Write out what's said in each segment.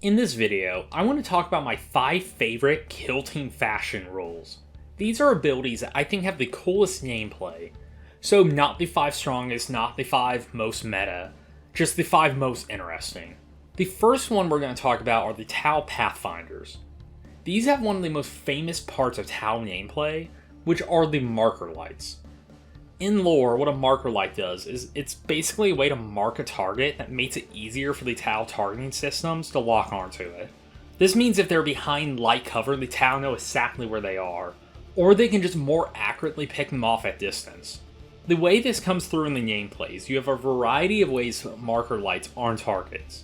In this video, I want to talk about my 5 favorite Kill Team fashion rules. These are abilities that I think have the coolest gameplay. So not the 5 strongest, not the 5 most meta, just the 5 most interesting. The first one we're going to talk about are the Tau Pathfinders. These have one of the most famous parts of Tau gameplay, which are the marker lights. In lore, what a marker light does is it's basically a way to mark a target that makes it easier for the Tau targeting systems to lock onto it. This means if they're behind light cover, the Tau know exactly where they are, or they can just more accurately pick them off at distance. The way this comes through in the gameplay is you have a variety of ways to put marker lights on targets,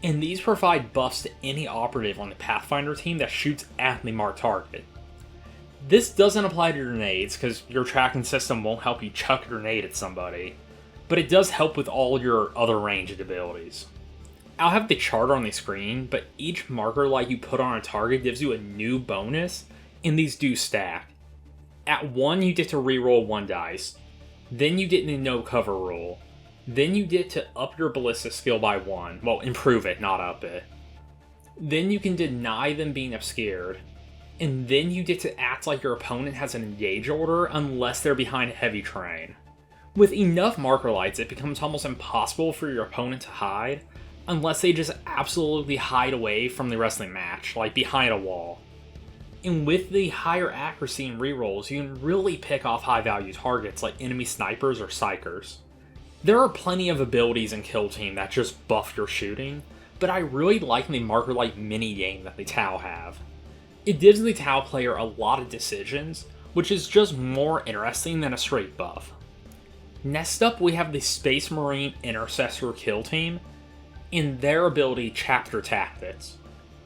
and these provide buffs to any operative on the Pathfinder team that shoots at the marked target. This doesn't apply to grenades, because your tracking system won't help you chuck a grenade at somebody, but it does help with all your other ranged abilities. I'll have the chart on the screen, but each marker light you put on a target gives you a new bonus, and these do stack. At 1, you get to reroll 1 dice, then you get the no cover rule, then you get to up your ballista skill by 1, well, improve it, not up it. Then you can deny them being obscured, and then you get to act like your opponent has an engage order unless they're behind heavy terrain. With enough marker lights, it becomes almost impossible for your opponent to hide, unless they just absolutely hide away from the rest of the match, like behind a wall. And with the higher accuracy and rerolls, you can really pick off high value targets like enemy snipers or psychers. There are plenty of abilities in Kill Team that just buff your shooting, but I really like the marker light mini game that the Tau have. It gives the Tau player a lot of decisions, which is just more interesting than a straight buff. Next up, we have the Space Marine Intercessor Kill Team, and their ability Chapter Tactics.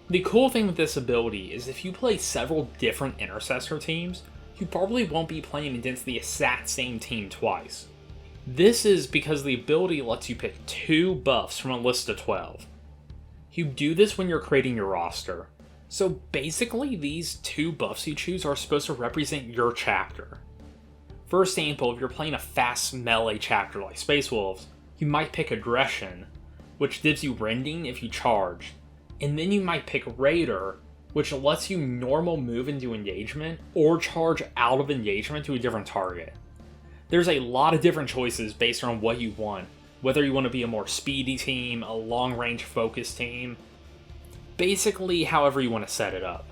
The cool thing with this ability is if you play several different Intercessor teams, you probably won't be playing against the exact same team twice. This is because the ability lets you pick 2 buffs from a list of 12. You do this when you're creating your roster. So basically, these 2 buffs you choose are supposed to represent your chapter. For example, if you're playing a fast melee chapter like Space Wolves, you might pick Aggression, which gives you rending if you charge, and then you might pick Raider, which lets you normal move into engagement or charge out of engagement to a different target. There's a lot of different choices based on what you want, whether you want to be a more speedy team, a long-range focused team, basically however you want to set it up.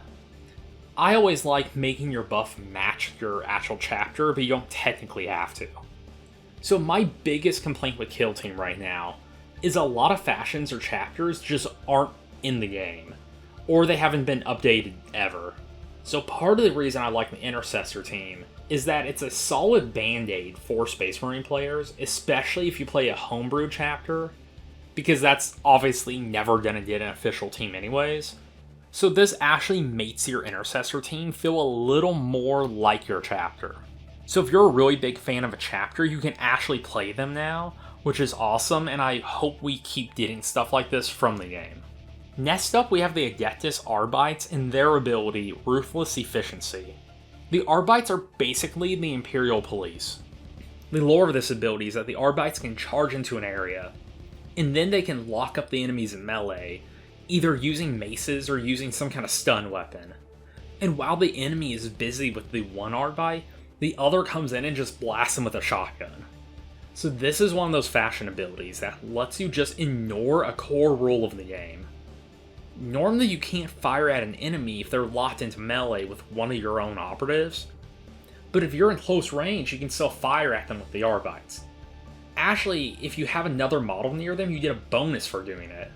I always like making your buff match your actual chapter, but you don't technically have to. So my biggest complaint with Kill Team right now is a lot of fashions or chapters just aren't in the game, or they haven't been updated ever. So part of the reason I like the Intercessor team is that it's a solid band-aid for Space Marine players, especially if you play a homebrew chapter, because that's obviously never going to get an official team anyways. So this actually makes your Intercessor team feel a little more like your chapter. So if you're a really big fan of a chapter, you can actually play them now, which is awesome, and I hope we keep getting stuff like this from the game. Next up, we have the Adeptus Arbites and their ability, Ruthless Efficiency. The Arbites are basically the Imperial Police. The lore of this ability is that the Arbites can charge into an area, and then they can lock up the enemies in melee, either using maces or using some kind of stun weapon. And while the enemy is busy with the one Arbite, the other comes in and just blasts them with a shotgun. So this is one of those fashion abilities that lets you just ignore a core rule of the game. Normally you can't fire at an enemy if they're locked into melee with one of your own operatives, but if you're in close range, you can still fire at them with the Arbites. Actually, if you have another model near them, you get a bonus for doing it.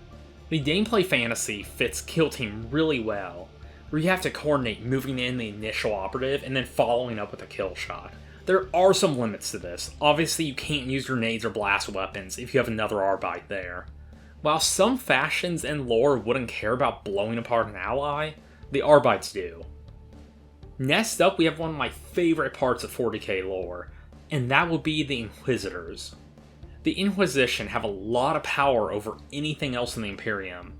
The gameplay fantasy fits Kill Team really well, where you have to coordinate moving in the initial operative and then following up with a kill shot. There are some limits to this. Obviously, you can't use grenades or blast weapons if you have another Arbite there. While some fashions and lore wouldn't care about blowing apart an ally, the Arbites do. Next up, we have one of my favorite parts of 40k lore, and that would be the Inquisitors. The Inquisition have a lot of power over anything else in the Imperium,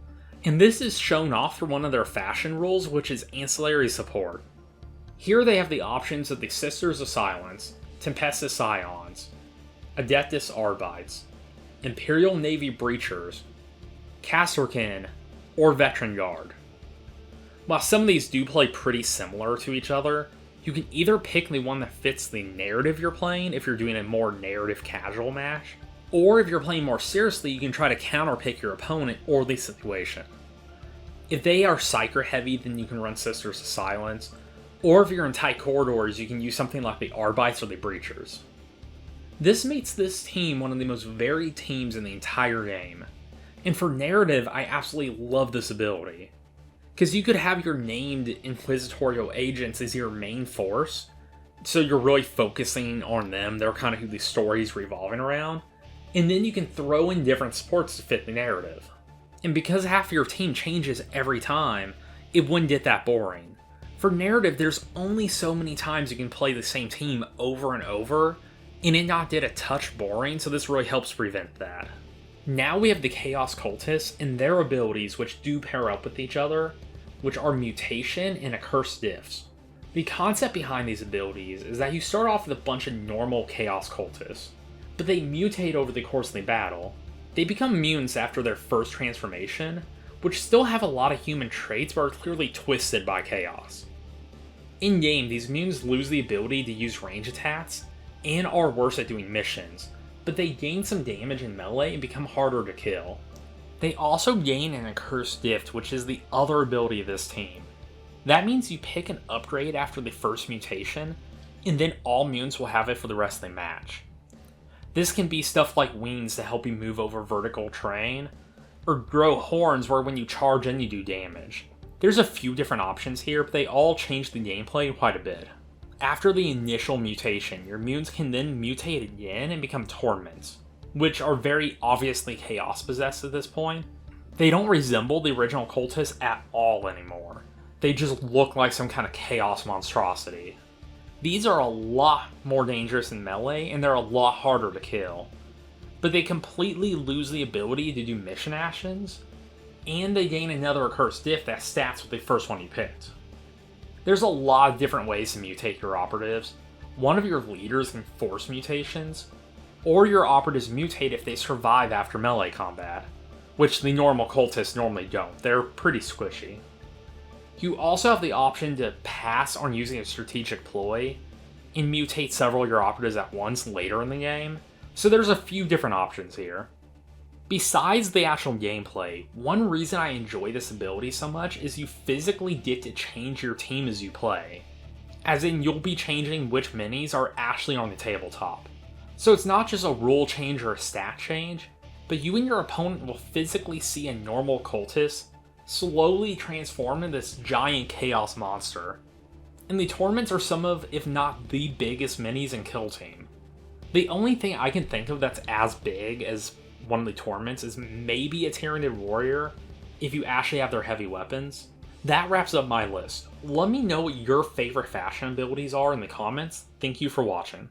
and this is shown off through one of their fashion rules, which is Ancillary Support. Here they have the options of the Sisters of Silence, Tempestus Scions, Adeptus Arbites, Imperial Navy Breachers, Casterkin, or Veteran Guard. While some of these do play pretty similar to each other, you can either pick the one that fits the narrative you're playing if you're doing a more narrative casual match, or if you're playing more seriously, you can try to counterpick your opponent or the situation. If they are Psyker heavy, then you can run Sisters of Silence, or if you're in tight corridors, you can use something like the Arbites or the Breachers. This makes this team one of the most varied teams in the entire game, and for narrative, I absolutely love this ability. Because you could have your named Inquisitorial agents as your main force, so you're really focusing on them, they're kind of who the story's revolving around, and then you can throw in different supports to fit the narrative. And because half your team changes every time, it wouldn't get that boring. For narrative, there's only so many times you can play the same team over and over, and it not get a touch boring, so this really helps prevent that. Now we have the Chaos Cultists and their abilities which do pair up with each other, which are Mutation and Accursed Diffs. The concept behind these abilities is that you start off with a bunch of normal Chaos Cultists, but they mutate over the course of the battle. They become mutants after their first transformation, which still have a lot of human traits but are clearly twisted by Chaos. In-game, these mutants lose the ability to use range attacks, and are worse at doing missions, but they gain some damage in melee and become harder to kill. They also gain an Accursed Diff, which is the other ability of this team. That means you pick an upgrade after the first mutation, and then all mutants will have it for the rest of the match. This can be stuff like wings to help you move over vertical terrain, or grow horns where when you charge in you do damage. There's a few different options here, but they all change the gameplay quite a bit. After the initial mutation, your mutants can then mutate again and become Torments, which are very obviously Chaos possessed at this point. They don't resemble the original Cultists at all anymore. They just look like some kind of Chaos monstrosity. These are a lot more dangerous in melee, and they're a lot harder to kill. But they completely lose the ability to do mission actions, and they gain another Accursed Diff that stats with the first one you picked. There's a lot of different ways to mutate your operatives. One of your leaders can force mutations, or your operatives mutate if they survive after melee combat, which the normal cultists normally don't. They're pretty squishy. You also have the option to pass on using a strategic ploy and mutate several of your operatives at once later in the game, so there's a few different options here. Besides the actual gameplay, one reason I enjoy this ability so much is you physically get to change your team as you play. As in, you'll be changing which minis are actually on the tabletop. So it's not just a rule change or a stat change, but you and your opponent will physically see a normal cultist slowly transform into this giant chaos monster. And the Torments are some of, if not the biggest minis in Kill Team. The only thing I can think of that's as big as one of the Torments is maybe a Tyranid Warrior, if you actually have their heavy weapons. That wraps up my list. Let me know what your favorite fashion abilities are in the comments. Thank you for watching.